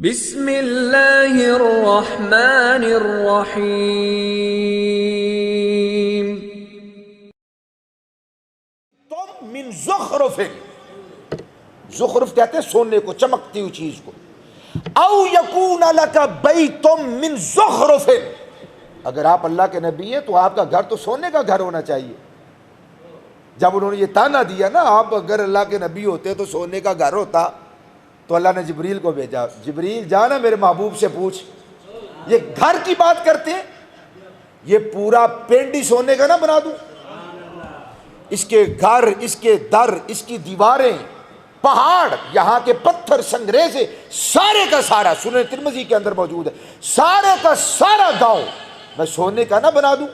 بسم اللہ الرحمن الرحیم۔ تم من زخرف، زخرف کہتے ہیں سونے کو، چمکتی ہوئی چیز کو۔ او یکون لک بیت من زخرف، اگر آپ اللہ کے نبی ہیں تو آپ کا گھر تو سونے کا گھر ہونا چاہیے۔ جب انہوں نے یہ تانا دیا نا، آپ اگر اللہ کے نبی ہوتے تو سونے کا گھر ہوتا، تو اللہ نے جبریل کو بھیجا، جبریل جانا میرے محبوب سے پوچھ، یہ گھر کی بات کرتے ہیں، یہ پورا پینڈی سونے کا نہ بنا دوں؟ اس کے گھر، اس کے در، اس کی دیواریں، پہاڑ، یہاں کے پتھر، سنگریزے، سارے کا سارا سنن ترمذی کے اندر موجود ہے، سارے کا سارا گاؤں میں سونے کا نہ بنا دوں؟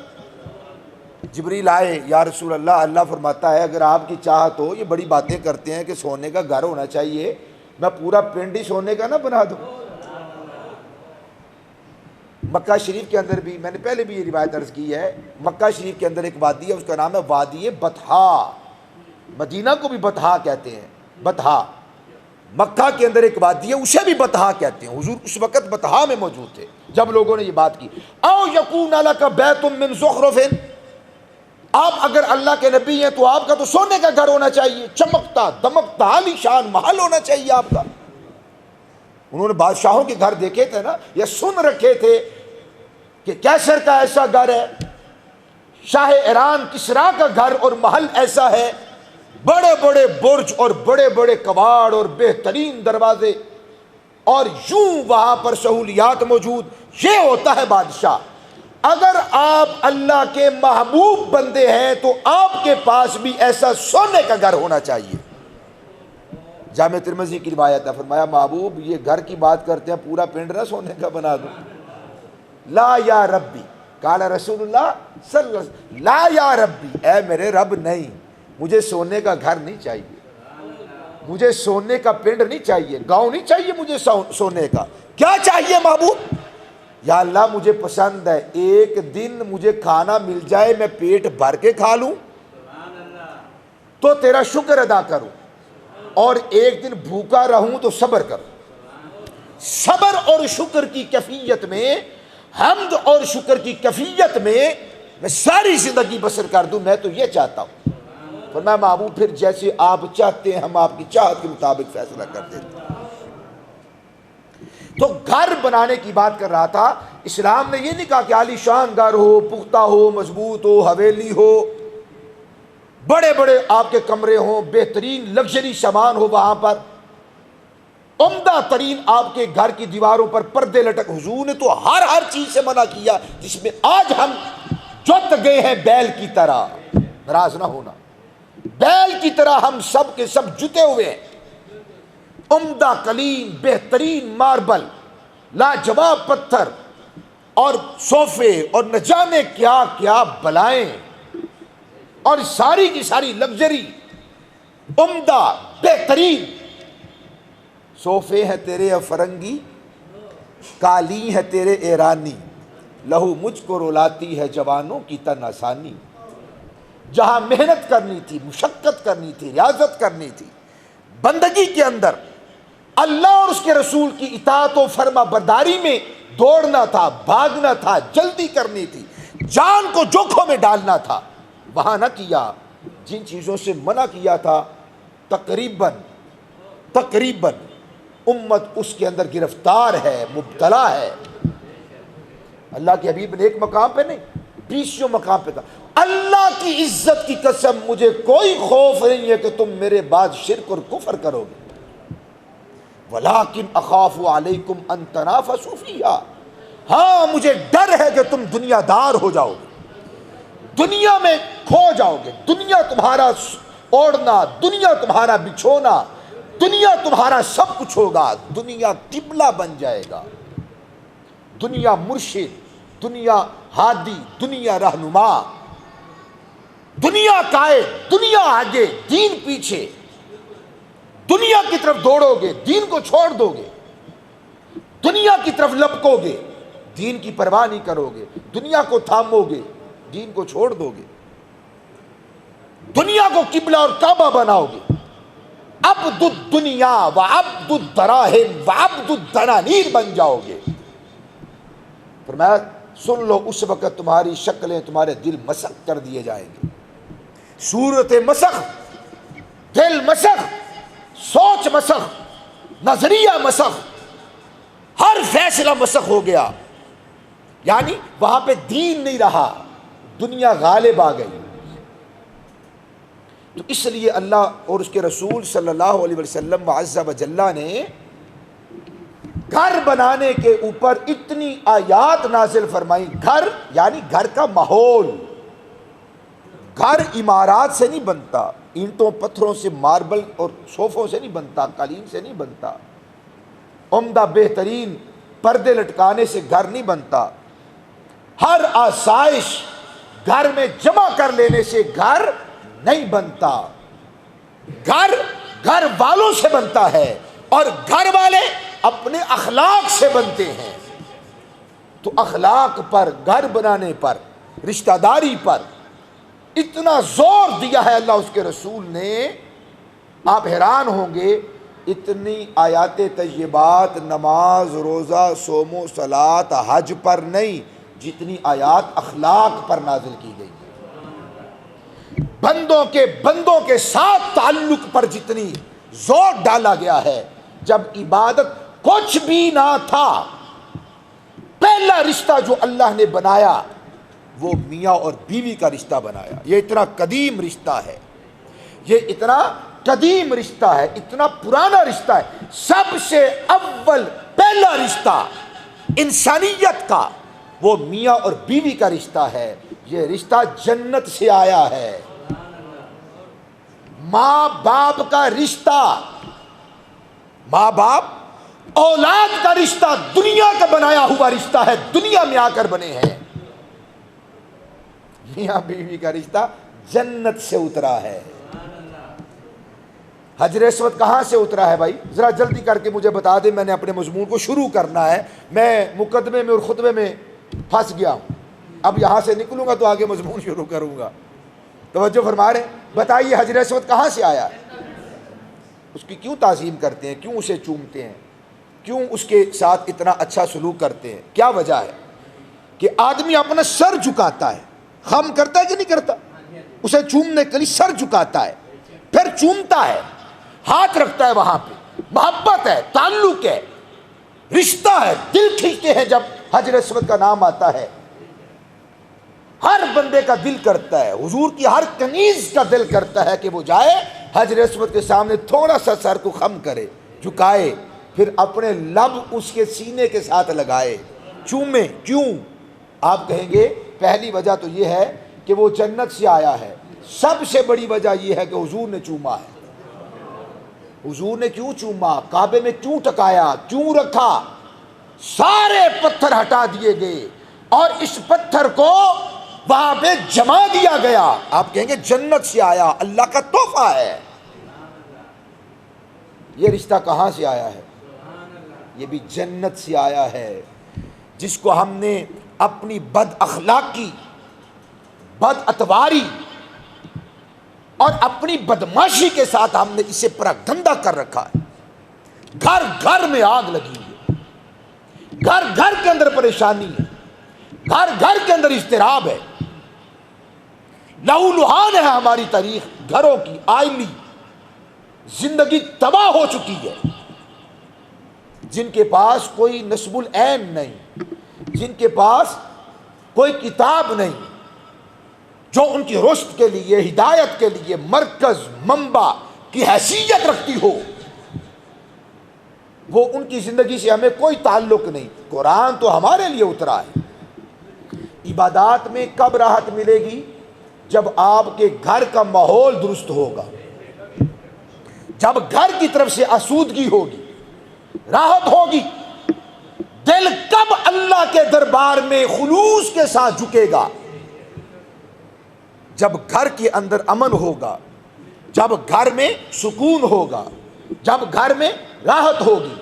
جبریل آئے، یا رسول اللہ، اللہ فرماتا ہے اگر آپ کی چاہت ہو، یہ بڑی باتیں کرتے ہیں کہ سونے کا گھر ہونا چاہیے، میں پورا پنڈی سونے کا نہ بنا دوں؟ مکہ شریف کے اندر بھی، میں نے پہلے بھی یہ روایت عرض کی ہے، مکہ شریف کے اندر ایک وادی ہے، اس کا نام ہے وادی بطحا، مدینہ کو بھی بطحا کہتے ہیں، بطحا۔ مکہ کے اندر ایک وادی ہے، اسے بھی بطحا کہتے ہیں، حضور اس وقت بطحا میں موجود تھے جب لوگوں نے یہ بات کی۔ او یکون لک بیت من زخرف، آپ اگر اللہ کے نبی ہیں تو آپ کا تو سونے کا گھر ہونا چاہیے، چمکتا دمکتا عالی شان محل ہونا چاہیے آپ کا۔ انہوں نے بادشاہوں کے گھر دیکھے تھے نا، یا سن رکھے تھے کہ کیسر کا ایسا گھر ہے، شاہ ایران کسریٰ کا گھر اور محل ایسا ہے، بڑے بڑے برج اور بڑے بڑے کواڑ اور بہترین دروازے، اور یوں وہاں پر سہولیات موجود۔ یہ ہوتا ہے بادشاہ۔ اگر آپ اللہ کے محبوب بندے ہیں تو آپ کے پاس بھی ایسا سونے کا گھر ہونا چاہیے۔ جامع ترمذی کی روایت ہے، فرمایا محبوب یہ گھر کی بات کرتے ہیں، پورا پنڈ نہ سونے کا بنا دوں؟ لا یا ربی، قال رسول اللہ صلی اللہ علیہ وسلم، لا یا ربی، اے میرے رب نہیں، مجھے سونے کا گھر نہیں چاہیے، مجھے سونے کا پنڈ نہیں چاہیے، گاؤں نہیں چاہیے مجھے سونے کا۔ کیا چاہیے محبوب؟ یا اللہ مجھے پسند ہے ایک دن مجھے کھانا مل جائے، میں پیٹ بھر کے کھا لوں تو تیرا شکر ادا کروں، اور ایک دن بھوکا رہوں تو صبر کروں۔ صبر اور شکر کی کیفیت میں، حمد اور شکر کی کیفیت میں میں ساری زندگی بسر کر دوں، میں تو یہ چاہتا ہوں۔ فرمایا محبوب پھر جیسے آپ چاہتے ہیں ہم آپ کی چاہت کے مطابق فیصلہ کر دیتے ہیں۔ تو گھر بنانے کی بات کر رہا تھا، اسلام نے یہ نہیں کہا کہ عالی شان گھر ہو، پختہ ہو، مضبوط ہو، حویلی ہو، بڑے بڑے آپ کے کمرے ہوں، بہترین لگژری سامان ہو وہاں پر، عمدہ ترین آپ کے گھر کی دیواروں پر پردے لٹک۔ حضور نے تو ہر چیز سے منع کیا جس میں آج ہم جت گئے ہیں بیل کی طرح، ناراض نہ ہونا، بیل کی طرح ہم سب کے سب جتے ہوئے ہیں۔ عمدہ کلیم بہترین ماربل، لاجواب پتھر اور صوفے اور نہ جانے کیا کیا بلائیں، اور ساری کی ساری لگژری، عمدہ بہترین صوفے ہیں تیرے فرنگی، قالین ہے تیرے ایرانی، لہو مجھ کو رلاتی ہے جوانوں کی تن آسانی۔ جہاں محنت کرنی تھی، مشقت کرنی تھی، ریاضت کرنی تھی، بندگی کے اندر اللہ اور اس کے رسول کی اطاعت و فرما برداری میں دوڑنا تھا، بھاگنا تھا، جلدی کرنی تھی، جان کو جوکھوں میں ڈالنا تھا، وہاں نہ کیا۔ جن چیزوں سے منع کیا تھا تقریباً امت اس کے اندر گرفتار ہے، مبتلا ہے۔ اللہ کے حبیب نے ایک مقام پہ نہیں، 20 مقام پہ کہا اللہ کی عزت کی قسم مجھے کوئی خوف نہیں ہے کہ تم میرے بعد شرک اور کفر کرو گے، وَلَٰكِنْ أَخَافُ عَلَيْكُمْ أَن تَنَافَسُوا فِيهَا، ہاں مجھے ڈر ہے کہ تم دنیا دار ہو جاؤ گے، دنیا میں کھو جاؤ گے، دنیا تمہارا اوڑھنا، دنیا تمہارا بچھونا، دنیا تمہارا سب کچھ ہوگا، دنیا قبلہ بن جائے گا، دنیا مرشد، دنیا ہادی، دنیا رہنما، دنیا قائد، دنیا آگے، دین پیچھے، دنیا کی طرف دوڑو گے، دین کو چھوڑ دو گے، دنیا کی طرف لپکو گے، دین کی پرواہ نہیں کرو گے، دنیا کو تھامو گے، دین کو چھوڑ دو گے، دنیا کو قبلہ اور کعبہ بناؤ گے۔ عبد الدنیا و عبد الدراہم و عبد الدنانیر بن جاؤ گے۔ فرمایا سن لو اس وقت تمہاری شکلیں، تمہارے دل مسخ کر دیے جائیں گے۔ صورت مسخ، دل مسخ، سوچ مسخ، نظریہ مسخ، ہر فیصلہ مسخ ہو گیا، یعنی وہاں پہ دین نہیں رہا، دنیا غالب آ گئی۔ تو اس لیے اللہ اور اس کے رسول صلی اللہ علیہ وسلم عز و جل نے گھر بنانے کے اوپر اتنی آیات نازل فرمائی۔ گھر یعنی گھر کا ماحول، گھر عمارات سے نہیں بنتا، اینٹوں پتھروں سے، ماربل اور صوفوں سے نہیں بنتا، قالین سے نہیں بنتا، عمدہ بہترین پردے لٹکانے سے گھر نہیں بنتا، ہر آسائش گھر میں جمع کر لینے سے گھر نہیں بنتا، گھر گھر والوں سے بنتا ہے، اور گھر والے اپنے اخلاق سے بنتے ہیں۔ تو اخلاق پر، گھر بنانے پر، رشتہ داری پر اتنا زور دیا ہے اللہ اس کے رسول نے، آپ حیران ہوں گے۔ اتنی آیات طیبات نماز، روزہ، صوم و صلاۃ، حج پر نہیں جتنی آیات اخلاق پر نازل کی گئی، بندوں کے ساتھ تعلق پر جتنی زور ڈالا گیا ہے۔ جب عبادت کچھ بھی نہ تھا، پہلا رشتہ جو اللہ نے بنایا وہ میاں اور بیوی کا رشتہ بنایا۔ یہ اتنا قدیم رشتہ ہے، یہ اتنا قدیم رشتہ ہے، اتنا پرانا رشتہ ہے۔ سب سے اول پہلا رشتہ انسانیت کا وہ میاں اور بیوی کا رشتہ ہے۔ یہ رشتہ جنت سے آیا ہے۔ ماں باپ کا رشتہ، ماں باپ اولاد کا رشتہ دنیا کا بنایا ہوا رشتہ ہے، دنیا میں آ کر بنے ہیں۔ میاں بیوی کا رشتہ جنت سے اترا ہے۔ حجر اسود کہاں سے اترا ہے بھائی؟ ذرا جلدی کر کے مجھے بتا دیں، میں نے اپنے مضمون کو شروع کرنا ہے، میں مقدمے میں اور خطبے میں پھنس گیا ہوں، اب یہاں سے نکلوں گا تو آگے مضمون شروع کروں گا۔ توجہ فرما رہے ہیں؟ بتائیے حجر اسود کہاں سے آیا؟ اس کی کیوں تعظیم کرتے ہیں، کیوں اسے چومتے ہیں، کیوں اس کے ساتھ اتنا اچھا سلوک کرتے ہیں؟ کیا وجہ ہے؟ کہ آدمی اپنا سر جھکاتا ہے، خم کرتا ہے کہ نہیں کرتا؟ اسے چومنے کے لیے سر جھکاتا ہے، پھر چومتا ہے، ہاتھ رکھتا ہے، وہاں پہ محبت ہے، تعلق ہے، رشتہ ہے، دل کھینچتے ہیں جب حجر اسود کا نام آتا ہے۔ ہر بندے کا دل کرتا ہے، حضور کی ہر کنیز کا دل کرتا ہے کہ وہ جائے حجر اسود کے سامنے تھوڑا سا سر کو خم کرے، جھکائے، پھر اپنے لب اس کے سینے کے ساتھ لگائے، چومے۔ کیوں؟ آپ کہیں گے پہلی وجہ تو یہ ہے کہ وہ جنت سے آیا ہے، سب سے بڑی وجہ یہ ہے کہ حضور نے چوما ہے۔ حضور نے کیوں چوما؟ کعبے میں کیوں ٹکایا، کیوں رکھا؟ سارے پتھر ہٹا دیے گئے اور اس پتھر کو وہاں پہ جما دیا گیا۔ آپ کہیں گے جنت سے آیا، اللہ کا تحفہ ہے۔ یہ رشتہ کہاں سے آیا ہے؟ یہ بھی جنت سے آیا ہے، جس کو ہم نے اپنی بد اخلاقی، بد اتواری اور اپنی بدماشی کے ساتھ ہم نے اسے پورا گندا کر رکھا ہے۔ گھر گھر میں آگ لگی ہے، گھر گھر کے اندر پریشانی ہے، گھر گھر کے اندر اضطراب ہے، لہو لہان ہے ہماری تاریخ گھروں کی، آئلی زندگی تباہ ہو چکی ہے۔ جن کے پاس کوئی نصب العین نہیں، جن کے پاس کوئی کتاب نہیں جو ان کی رشد کے لیے، ہدایت کے لیے مرکز، منبع کی حیثیت رکھتی ہو، وہ ان کی زندگی سے ہمیں کوئی تعلق نہیں۔ قرآن تو ہمارے لیے اترا ہے۔ عبادات میں کب راحت ملے گی؟ جب آپ کے گھر کا ماحول درست ہوگا، جب گھر کی طرف سے آسودگی ہوگی، راحت ہوگی۔ دل کب اللہ کے دربار میں خلوص کے ساتھ جھکے گا؟ جب گھر کے اندر امن ہوگا، جب گھر میں سکون ہوگا، جب گھر میں راحت ہوگی،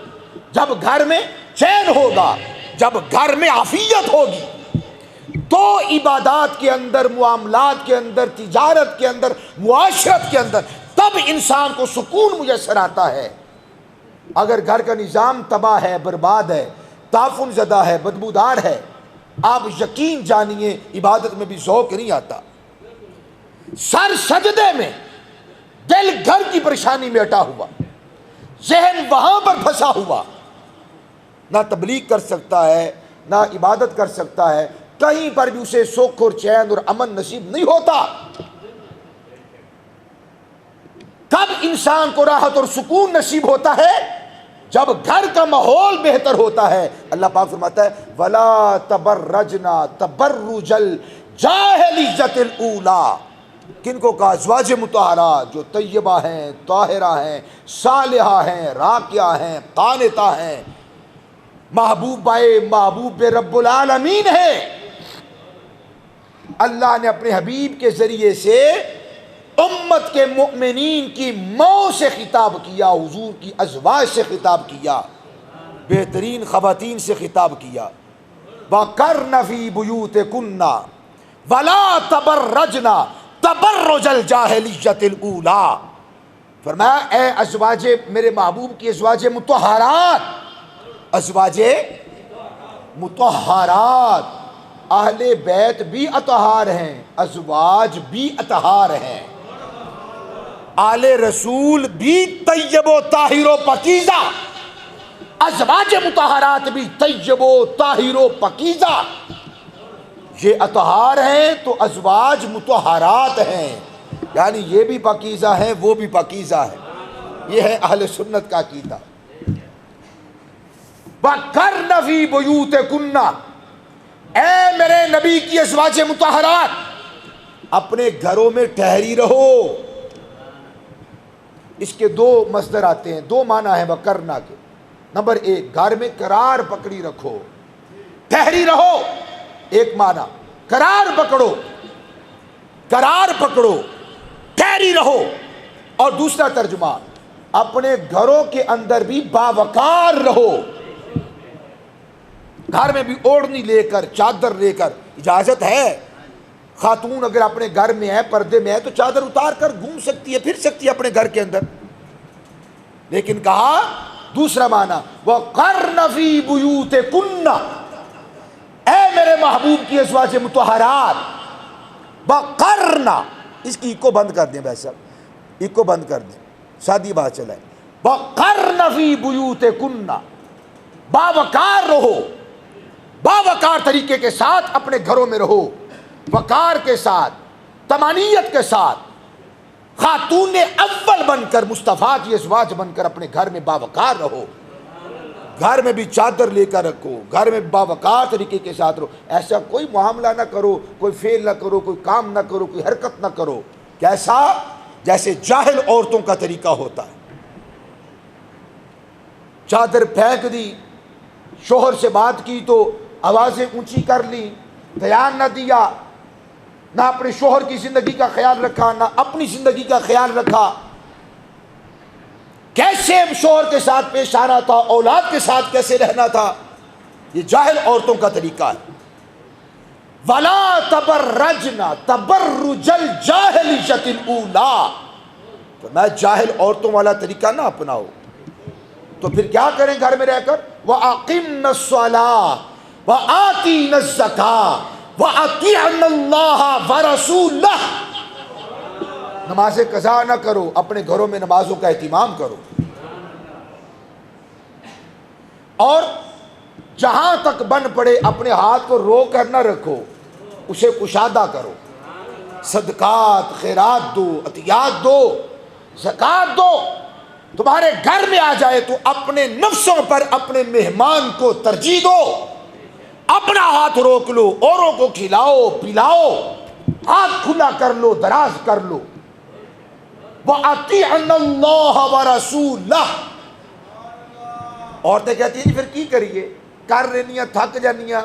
جب گھر میں چین ہوگا، جب گھر میں عافیت ہوگی، تو عبادات کے اندر، معاملات کے اندر، تجارت کے اندر، معاشرت کے اندر تب انسان کو سکون میسر آتا ہے۔ اگر گھر کا نظام تباہ ہے، برباد ہے، تعفن زدہ ہے، بدبودار ہے، آپ یقین جانیے عبادت میں بھی ذوق نہیں آتا۔ سر سجدے میں، دل گھر کی پریشانی میں اٹا ہوا، ذہن وہاں پر پھنسا ہوا، نہ تبلیغ کر سکتا ہے، نہ عبادت کر سکتا ہے، کہیں پر بھی اسے سکھ اور چین اور امن نصیب نہیں ہوتا۔ کب انسان کو راحت اور سکون نصیب ہوتا ہے؟ جب گھر کا ماحول بہتر ہوتا ہے۔ اللہ پاک فرماتا ہے وَلَا تَبَرَّجْنَا تَبَرُّجَ الْجَاهِلِيَّةِ الْأُولَىٰ، کن کو کہا؟ ازواج مطہرات جو طیبہ ہیں، طاہرہ ہیں، صالحہ ہیں، راکعہ ہیں، قانتہ ہیں، محبوب رب العالمین ہے۔ اللہ نے اپنے حبیب کے ذریعے سے امت کے مؤمنین کی ماں سے خطاب کیا، حضور کی ازواج سے خطاب کیا، بہترین خواتین سے خطاب کیا۔ وَقَرْنَ فِي بُيُوتِكُنَّ وَلَا تَبَرَّجْنَ تَبَرُّجَ الْجَاهِلِيَّةِ الْأُولَىٰ، فرمایا اے ازواج میرے محبوب کی ازواج مطہرات، ازواج مطہرات، اہل بیت بھی اطہار ہیں، ازواج بھی اطہار ہیں، آل رسول بھی طیب و طاہر و پاکیزہ، ازواج مطہرات بھی طیب و طاہر و پاکیزہ۔ یہ اطہار ہیں تو ازواج مطہرات ہیں، یعنی یہ بھی پاکیزہ ہیں، وہ بھی پاکیزہ ہیں۔ یہ ہے اہل سنت کا عقیدہ۔ وَقَرْنَ فِي بُيُوتِكُنَّ، اے میرے نبی کی ازواج مطہرات، اپنے گھروں میں ٹھہری رہو۔ اس کے دو مصدر آتے ہیں، دو معنی ہیں وَقَرْنَ کے۔ نمبر ایک، گھر میں قرار پکڑی رکھو، ٹھہری رہو، ایک معنی قرار پکڑو، قرار پکڑو، ٹھہری رہو۔ اور دوسرا ترجمہ، اپنے گھروں کے اندر بھی باوقار رہو۔ گھر میں بھی اوڑھنی لے کر، چادر لے کر، اجازت ہے، خاتون اگر اپنے گھر میں ہے، پردے میں ہے، تو چادر اتار کر گھوم سکتی ہے، پھر سکتی ہے اپنے گھر کے اندر۔ لیکن کہا دوسرا معنی وَقَرْنَ فِي بُيُوتِكُنَّ، اے میرے محبوب کی ازواج مطہرات، وَقَرْنَ، اس کی ایکو بند کر دیں بھائی صاحب، ایکو بند کر دیں، سادی بات چلائیں۔ وَقَرْنَ فِي بُيُوتِكُنَّ، باوقار رہو، باوقار طریقے کے ساتھ اپنے گھروں میں رہو، وقار کے ساتھ، تمانیت کے ساتھ، خاتون اول بن کر، مصطفیٰ کی ازواج بن کر اپنے گھر میں باوقار رہو۔ گھر میں بھی چادر لے کر رکھو، گھر میں باوقار طریقے کے ساتھ رہو، ایسا کوئی معاملہ نہ کرو، کوئی فعل نہ کرو، کوئی کام نہ کرو، کوئی حرکت نہ کرو، کیسا؟ جیسے جاہل عورتوں کا طریقہ ہوتا ہے۔ چادر پھینک دی، شوہر سے بات کی تو آوازیں اونچی کر لی، دھیان نہ دیا، نہ اپنے شوہر کی زندگی کا خیال رکھا، نہ اپنی زندگی کا خیال رکھا، کیسے شوہر کے ساتھ پیش آنا تھا، اولاد کے ساتھ کیسے رہنا تھا، یہ جاہل عورتوں کا طریقہ ہے۔ وَلَا تَبَرَّجْنَا تَبَرُّجَ الْجَاهِلِيَّةِ الْأُولَىٰ، تو میں جاہل عورتوں والا طریقہ نہ اپناؤ۔ تو پھر کیا کریں گھر میں رہ کر؟ وَأَقِمْنَا الصَّلَاةَ وَآتِينَا الزَّكَاةَ وَأَطِيعْنَا اللَّهَ وَرَسُولَهُ، نماز قضا نہ کرو، اپنے گھروں میں نمازوں کا اہتمام کرو، اور جہاں تک بن پڑے اپنے ہاتھ کو رو کر نہ رکھو، اسے کشادہ کرو، صدقات، خیرات دو، عطیات دو، زکوٰۃ دو۔ تمہارے گھر میں آ جائے تو اپنے نفسوں پر اپنے مہمان کو ترجیح دو، اپنا ہاتھ روک لو، اوروں کو کھلاؤ پلاؤ، ہاتھ کھلا کر لو، دراز کر لو۔ وَأَطِيعْنَا اللَّهَ وَرَسُولَهُ، عورتیں کہتی ہیں پھر کی کریے، کر رہنیاں، تھک جانیاں،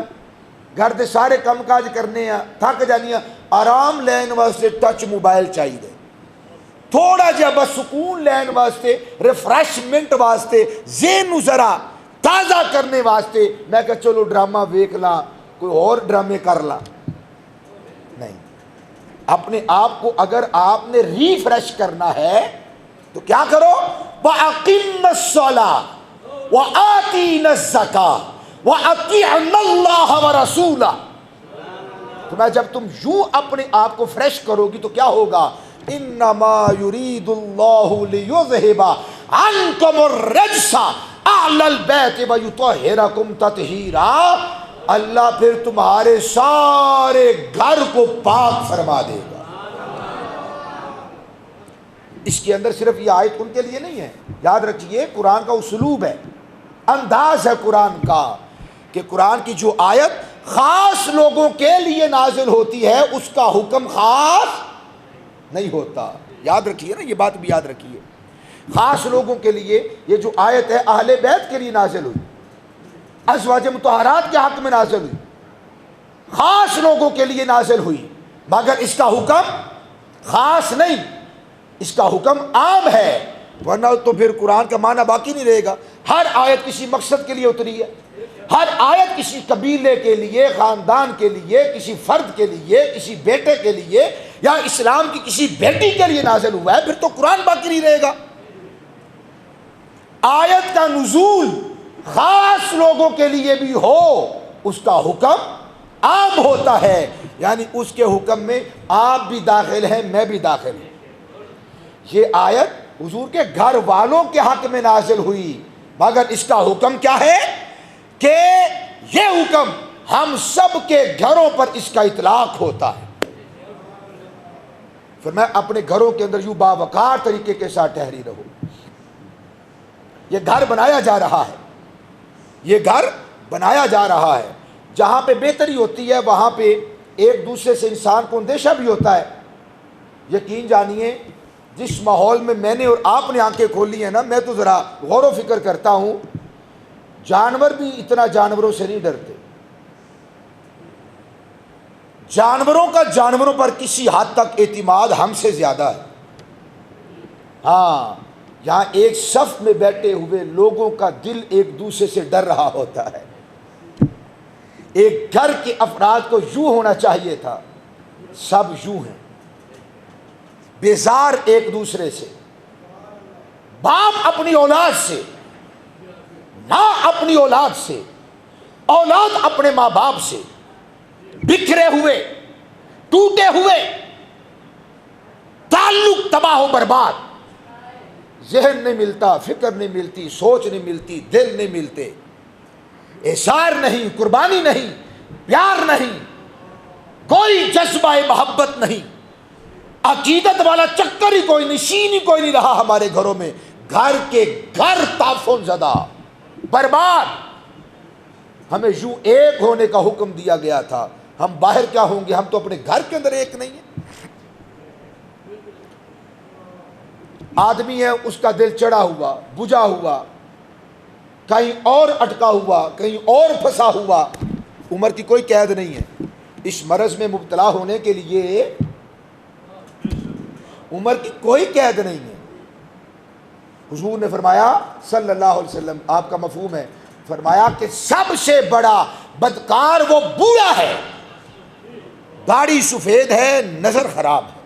گھر دے سارے کام کاج کرنے ہیں، تھک جانیاں، آرام لین واسطے ٹچ موبائل چاہیے، تھوڑا جہا بس سکون لین واسطے، ریفریشمنٹ واسطے، ذہن ذرا تازہ کرنے واسطے میں کہ چلو ڈرامہ ویکھ لا، کوئی اور ڈرامے کر لا۔ نہیں، اپنے آپ کو اگر آپ نے ریفریش کرنا ہے تو کیا کرو؟ وَأَقِمْنَ الصَّلَاةَ وَآتِينَ الزَّكَاةَ وَأَطِيعْنَ اللَّهَ وَرَسُولَهُ۔ تو میں جب تم یوں اپنے آپ کو فریش کرو گی تو کیا ہوگا؟ انما یرید اللہ لیذہب عنکم الرجس اہل البیت ویطہرکم تطہیرا۔ اللہ پھر تمہارے سارے گھر کو پاک فرما دے گا۔ اس کے اندر صرف یہ آیت ان کے لیے نہیں ہے، یاد رکھیے قرآن کا اسلوب ہے، انداز ہے قرآن کا، کہ قرآن کی جو آیت خاص لوگوں کے لیے نازل ہوتی ہے اس کا حکم خاص نہیں ہوتا۔ یاد رکھیے نا، یہ بات بھی یاد رکھیے، خاص لوگوں کے لیے یہ جو آیت ہے اہل بیت کے لیے نازل ہوئی، ازواج مطہرات کے حق میں نازل ہوئی، خاص لوگوں کے لیے نازل ہوئی، مگر اس کا حکم خاص نہیں، اس کا حکم عام ہے، ورنہ تو پھر قرآن کا معنی باقی نہیں رہے گا۔ ہر آیت کسی مقصد کے لیے اتری ہے، ہر آیت کسی قبیلے کے لیے، خاندان کے لیے، کسی فرد کے لیے، کسی بیٹے کے لیے، یا اسلام کی کسی بیٹی کے لیے نازل ہوا ہے، پھر تو قرآن باقی نہیں رہے گا۔ آیت کا نزول خاص لوگوں کے لیے بھی ہو، اس کا حکم عام ہوتا ہے، یعنی اس کے حکم میں آپ بھی داخل ہیں، میں بھی داخل ہوں۔ یہ آیت حضور کے گھر والوں کے حق میں نازل ہوئی، مگر اس کا حکم کیا ہے کہ یہ حکم ہم سب کے گھروں پر اس کا اطلاق ہوتا ہے۔ پھر میں اپنے گھروں کے اندر یوں باوقار طریقے کے ساتھ ٹھہری رہو۔ یہ گھر بنایا جا رہا ہے، یہ گھر بنایا جا رہا ہے، جہاں پہ بہتری ہوتی ہے وہاں پہ ایک دوسرے سے انسان کو اندیشہ بھی ہوتا ہے۔ یقین جانیے جس ماحول میں میں نے اور آپ نے آنکھیں کھولی ہیں نا، میں تو ذرا غور و فکر کرتا ہوں، جانور بھی اتنا جانوروں سے نہیں ڈرتے۔ جانوروں کا جانوروں پر کسی حد تک اعتماد ہم سے زیادہ ہے۔ ہاں، یہاں ایک صف میں بیٹھے ہوئے لوگوں کا دل ایک دوسرے سے ڈر رہا ہوتا ہے۔ ایک گھر کے افراد کو یوں ہونا چاہیے تھا، سب یوں ہیں، بیزار ایک دوسرے سے، باپ اپنی اولاد سے، ماں اپنی اولاد سے، اولاد اپنے ماں باپ سے، بکھرے ہوئے، ٹوٹے ہوئے، تعلق تباہ و برباد، ذہن نہیں ملتا، فکر نہیں ملتی، سوچ نہیں ملتی، دل نہیں ملتے، احسار نہیں، قربانی نہیں، پیار نہیں، کوئی جذبہ محبت نہیں، عقیدت والا چکر ہی کوئی نہیں، سین ہی کوئی نہیں رہا ہمارے گھروں میں۔ گھر کے گھر تعفن زدہ، برباد۔ ہمیں یوں ایک ہونے کا حکم دیا گیا تھا، ہم باہر کیا ہوں گے، ہم تو اپنے گھر کے اندر ایک نہیں ہیں۔ آدمی ہے، اس کا دل چڑھا ہوا، بجھا ہوا، کہیں اور اٹکا ہوا، کہیں اور پھنسا ہوا، عمر کی کوئی قید نہیں ہے۔ اس مرض میں مبتلا ہونے کے لیے عمر کی کوئی قید نہیں ہے۔ حضور نے فرمایا صلی اللہ علیہ وسلم، آپ کا مفہوم ہے، فرمایا کہ سب سے بڑا بدکار وہ بوڑھا ہے، داڑھی سفید ہے، نظر خراب ہے۔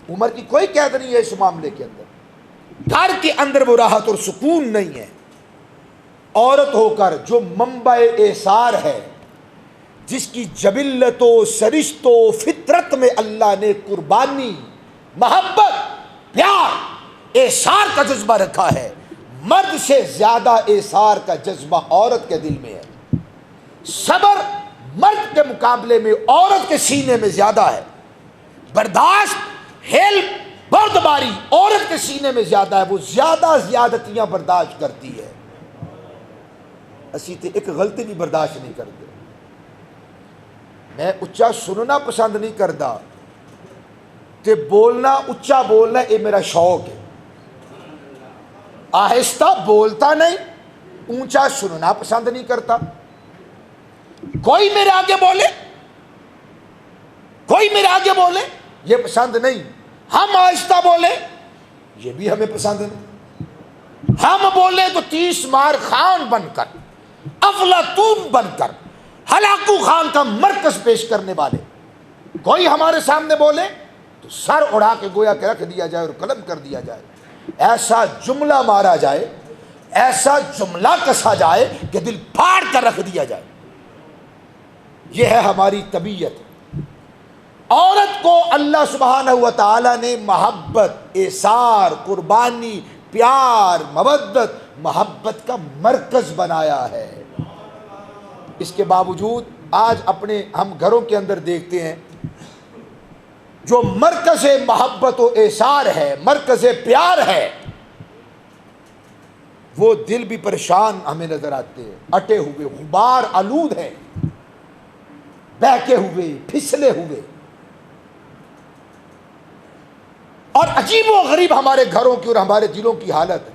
عمر کی کوئی قید نہیں ہے اس معاملے کے اندر۔ گھر کے اندر وہ راحت اور سکون نہیں ہے۔ عورت ہو کر جو منبع احسار ہے، جس کی جبلت و سرشت و فطرت میں اللہ نے قربانی، محبت، پیار، احسار کا جذبہ رکھا ہے، مرد سے زیادہ احسار کا جذبہ عورت کے دل میں ہے۔ صبر مرد کے مقابلے میں عورت کے سینے میں زیادہ ہے۔ برداشت، ہیلپ، بردباری عورت کے سینے میں زیادہ ہے، وہ زیادہ زیادتیاں برداشت کرتی ہے۔ اسی تے ایک غلطی بھی برداشت نہیں کرتے۔ میں اچھا سننا پسند نہیں کرتا، تے بولنا اچھا بولنا یہ میرا شوق ہے۔ آہستہ بولتا نہیں، اونچا سننا پسند نہیں کرتا۔ کوئی میرے آگے بولے، کوئی میرے آگے بولے، یہ پسند نہیں۔ ہم آہستہ بولے، یہ بھی ہمیں پسند نہیں۔ ہم بولے تو 30 مار خان بن کر، افلاطون بن کر، ہلاکو خان کا مرکز پیش کرنے والے، کوئی ہمارے سامنے بولے تو سر اڑا کے گویا کہ رکھ دیا جائے اور قلم کر دیا جائے، ایسا جملہ مارا جائے، ایسا جملہ کسا جائے کہ دل پھاڑ کر رکھ دیا جائے۔ یہ ہے ہماری طبیعت۔ عورت کو اللہ سبحانہ و تعالی نے محبت، ایثار، قربانی، پیار، مودت، محبت کا مرکز بنایا ہے۔ اس کے باوجود آج اپنے ہم گھروں کے اندر دیکھتے ہیں جو مرکز محبت و ایثار ہے، مرکز پیار ہے، وہ دل بھی پریشان ہمیں نظر آتے ہیں، اٹے ہوئے، غبار آلود ہیں، بہکے ہوئے، پھسلے ہوئے۔ اور عجیب و غریب ہمارے گھروں کی اور ہمارے دلوں کی حالت ہے۔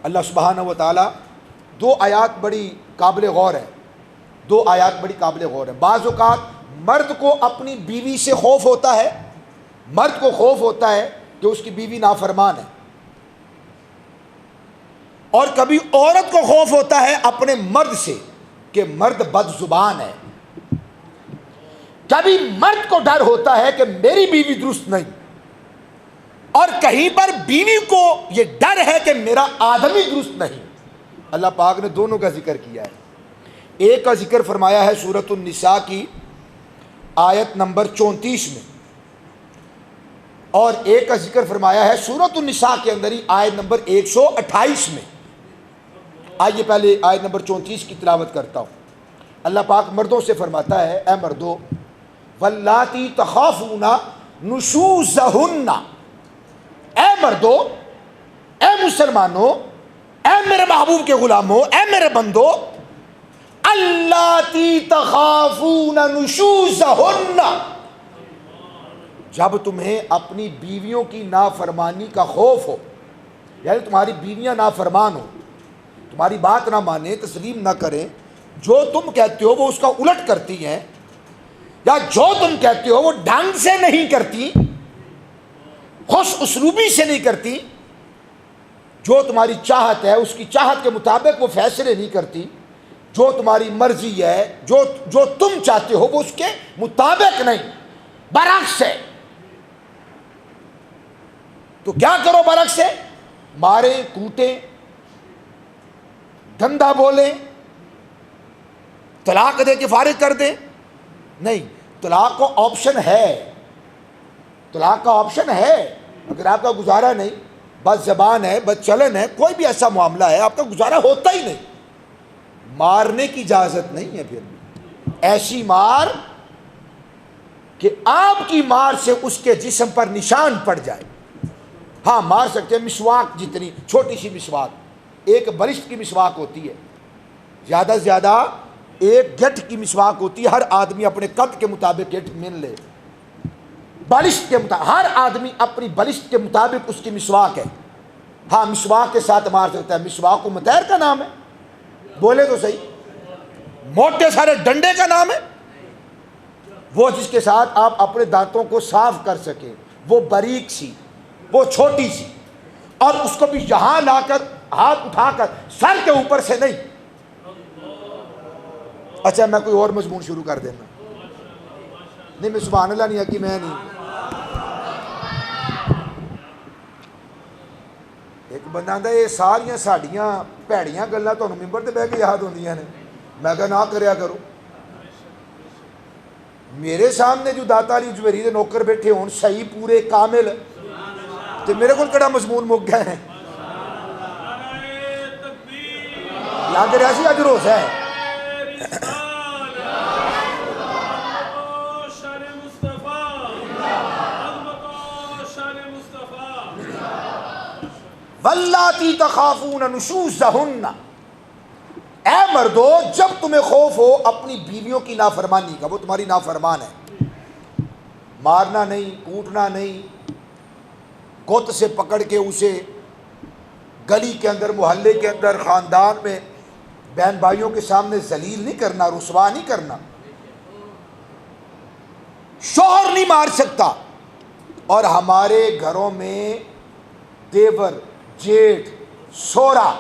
اللہ سبحانہ و تعالیٰ دو آیات بڑی قابل غور ہے، دو آیات بڑی قابل غور ہے۔ بعض اوقات مرد کو اپنی بیوی سے خوف ہوتا ہے، مرد کو خوف ہوتا ہے کہ اس کی بیوی نافرمان ہے، اور کبھی عورت کو خوف ہوتا ہے اپنے مرد سے کہ مرد بد زبان ہے، کبھی مرد کو ڈر ہوتا ہے کہ میری بیوی درست نہیں، اور کہیں پر بیوی کو یہ ڈر ہے کہ میرا آدمی درست نہیں۔ اللہ پاک نے دونوں کا ذکر کیا ہے۔ ایک کا ذکر فرمایا ہے سورۃ النساء کی آیت نمبر 34 میں، اور ایک کا ذکر فرمایا ہے سورۃ النساء کے اندر ہی آیت نمبر 128 میں۔ آئیے پہلے آیت نمبر 34 کی تلاوت کرتا ہوں۔ اللہ پاک مردوں سے فرماتا ہے، اے مردو، واللاتی تخافون نشوزہن، اے مردو، اے مسلمانوں، اے میرے محبوب کے غلاموں، اے میرے بندو، اللاتی تخافون نشوزہن، جب تمہیں اپنی بیویوں کی نافرمانی کا خوف ہو، یعنی تمہاری بیویاں نافرمان ہو، تمہاری بات نہ مانے، تسلیم نہ کریں، جو تم کہتے ہو وہ اس کا الٹ کرتی ہیں، یا جو تم کہتے ہو وہ ڈھنگ سے نہیں کرتی، خوش اسلوبی سے نہیں کرتی، جو تمہاری چاہت ہے اس کی چاہت کے مطابق وہ فیصلے نہیں کرتی، جو تمہاری مرضی ہے، جو تم چاہتے ہو وہ اس کے مطابق نہیں، برعکس ہے، تو کیا کرو برعکس ہے؟ ماریں، کوٹیں، گندا بولیں، طلاق دے کے فارغ کر دیں؟ نہیں، طلاق کا آپشن ہے، طلاق کا آپشن ہے۔ اگر آپ کا گزارا نہیں، بد زبان ہے، بد چلن ہے، کوئی بھی ایسا معاملہ ہے، آپ کا گزارا ہوتا ہی نہیں، مارنے کی اجازت نہیں ہے۔ پھر ایسی مار کہ آپ کی مار سے اس کے جسم پر نشان پڑ جائے۔ ہاں مار سکتے ہیں، مسواک جتنی چھوٹی سی مسواک، ایک بلشت کی مسواک ہوتی ہے، زیادہ سے زیادہ ایک گٹھ کی مسواک ہوتی ہے، ہر آدمی اپنے قد کے مطابق گٹھ مل لے، بلشت کے مطابق، ہر آدمی اپنی بلشت کے مطابق اس کی مسواک ہے۔ ہاں مسواک کے ساتھ مار سکتا ہے، مسواک و مطیر کا نام ہے، بولے تو صحیح، موٹے سارے ڈنڈے کا نام ہے، وہ جس کے ساتھ آپ اپنے دانتوں کو صاف کر سکیں، وہ باریک سی، وہ چھوٹی سی، اور اس کو بھی یہاں لا کر ہاتھ اٹھا کر سر کے اوپر سے نہیں۔ اچھا میں کوئی اور مضمون شروع کر دینا، نہیں میں سبحان اللہ نہیں ہے کہ میں نہیں، ایک بندہ آندا یہ ساریاں ساڈیاں بھڑیاں گلاں تانوں ممبر تے بیٹھ کے یاد ہوندیاں نے، میں کہا نہ کریا کرو، میرے سامنے جو داتا علی جوہری دے نوکر بیٹھے ہون صحیح پورے کامل، تے میرے کول کہڑا مضمون مک گئے ہیں، یاد رہا سی اج روزہ ہے۔ واللاتی تخافون نشوزہن، اے مردو جب تمہیں خوف ہو اپنی بیویوں کی نافرمانی کا، وہ تمہاری نافرمان ہے، مارنا نہیں، کوٹنا نہیں، گوت سے پکڑ کے اسے گلی کے اندر، محلے کے اندر، خاندان میں بہن بھائیوں کے سامنے ذلیل نہیں کرنا، رسوا نہیں کرنا، شوہر نہیں مار سکتا۔ اور ہمارے گھروں میں دیور، جیٹھ، سورا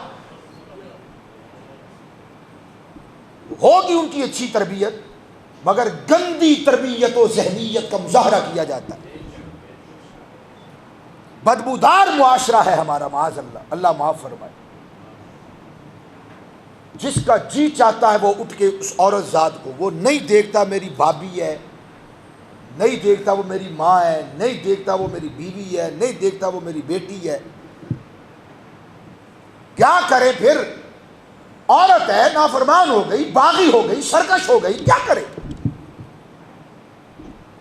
ہوگی ان کی اچھی تربیت، مگر گندی تربیت و ذہنیت کا مظاہرہ کیا جاتا ہے. بدبودار معاشرہ ہے ہمارا، معاذ اللہ، اللہ معاف فرمائے. جس کا جی چاہتا ہے وہ اٹھ کے اس عورت ذات کو، وہ نہیں دیکھتا میری بھابھی ہے، نہیں دیکھتا وہ میری ماں ہے، نہیں دیکھتا وہ میری بیوی ہے، نہیں دیکھتا وہ میری بیٹی ہے. کیا کرے پھر؟ عورت ہے، نافرمان ہو گئی، باغی ہو گئی، سرکش ہو گئی، کیا کرے؟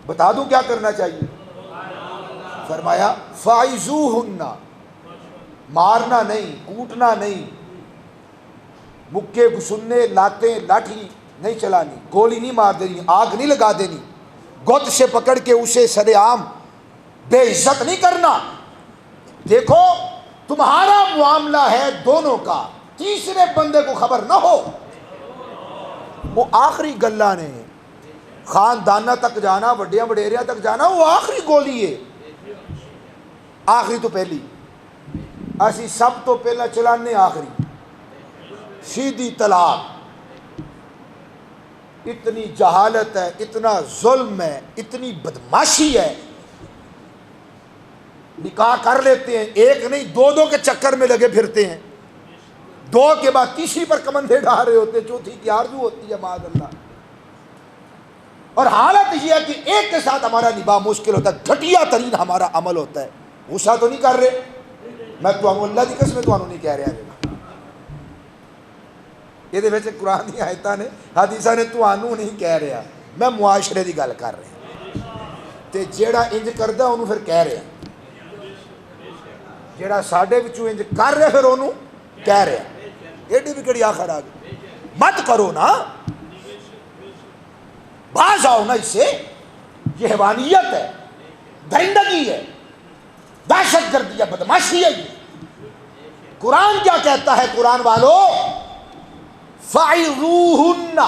بتا دوں کیا کرنا چاہیے؟ فرمایا فَعِزُوهُنَّ، مارنا نہیں، کوٹنا نہیں، مکے گھسنے، لاتیں، لاٹھی نہیں چلانی، گولی نہیں مار دینی، آگ نہیں لگا دینی، گوت سے پکڑ کے اسے سر عام بے عزت نہیں کرنا. دیکھو تمہارا معاملہ ہے دونوں کا، تیسرے بندے کو خبر نہ ہو. وہ آخری گلہ نے خاندانہ تک جانا، وڈیاں وڈیریاں تک جانا، وہ آخری گولی ہے. آخری تو پہلی، اسی سب تو پہلا چلانے آخری، سیدھی طلاق. اتنی جہالت ہے، اتنا ظلم ہے، اتنی بدماشی ہے. نکاح کر لیتے ہیں، ایک نہیں دو دو کے چکر میں لگے پھرتے ہیں، دو کے بعد تیسری پر کمندے ڈال رہے ہوتے ہیں، چوتھی کی آرزو ہوتی ہے، معاذ اللہ. اور حالت یہ ہے کہ ایک کے ساتھ ہمارا نباہ مشکل ہوتا ہے، گھٹیا ترین ہمارا عمل ہوتا ہے. غصہ تو نہیں کر رہے، میں تو اللہ کی قسم تو نہیں کہہ رہا. یہ قرآن کی آیتاں نے، حدیثاں نے تو نہیں کہہ رہا، میں معاشرے کی گل کر رہا. تے جیڑا انج کردا انہوں پھر کہہ رہا، جیڑا ساڈے وچوں انج کر رہا پھر انہوں کہہ رہا. ایڈی بھی کڑی آخر آ گئی. مت کرو نا، باز آؤ نا اس سے. یہ حیوانیت ہے، درندگی ہے، دہشت گردی ہے، بدماشی ہے. یہ قرآن کیا کہتا ہے؟ قرآن والو فَعِظُوهُنَّ،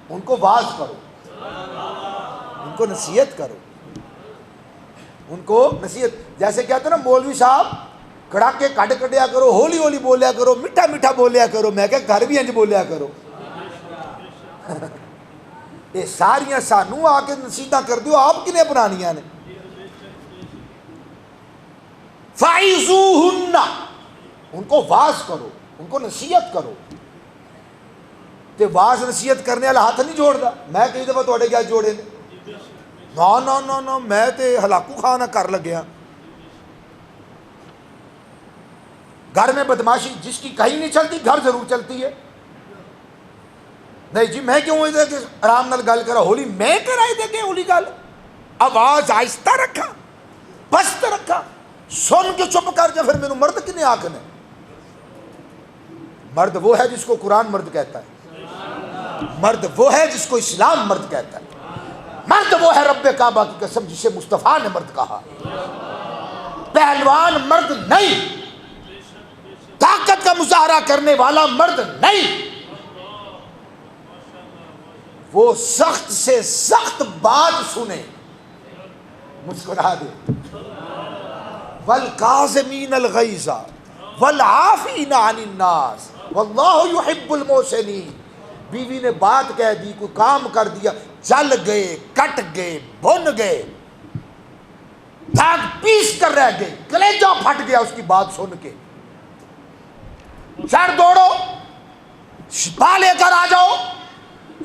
ان کو واعظ کرو، ان کو نصیحت کرو، ان کو نصیحت. جیسے کہتے ہیں نا مولوی صاحب کڑاکے کڈ کڈیا کرو، ہولی ہولی بولیا کرو، میٹھا میٹھا بولیا کرو. میں کہ گھر بھی انج بولیا کرو. یہ ساریاں سانوں آ کے نصیحتاں کر دیو، آپ کنے اپنانیاں نے؟ فَعِظُوهُنَّ، ان کو واعظ کرو، ان کو نصیحت کرو. تے واعظ نصیحت کرنے والا ہاتھ نہیں جوڑتا. میں کئی دفعہ تواڈے کیا جوڑے نے، نا نا نا نا میں تے ہلاکو خانہ کر لگیا. گھر میں بدماشی جس کی کہیں نہیں چلتی، گھر ضرور چلتی ہے. نہیں جی میں کیوں کہ آرام نال گل کرا، ہولی میں کرائی دے کے ہولی گل، آواز آہستہ رکھا، پست رکھا، سن کے چپ کر جا. پھر میرے مرد کنے آکھنے؟ مرد وہ ہے جس کو قرآن مرد کہتا ہے، مرد وہ ہے جس کو اسلام مرد کہتا ہے، مرد وہ ہے رب کعبہ کی قسم جسے مصطفیٰ نے مرد کہا. پہلوان مرد نہیں، طاقت کا مظاہرہ کرنے والا مرد نہیں. وہ سخت سے سخت بات سنے، مسکرا دے. والکاظمین الغیظ والعافین عن الناس واللہ یحب المحسنین. بیوی نے بات کہہ دی، کوئی کام کر دیا، جل گئے، کٹ گئے، بھن گئے، داغ پیس کر رہ گئے، کلیجہ پھٹ گیا اس کی بات سن کے. چڑھ دوڑو، شپا لے کر آ جاؤ،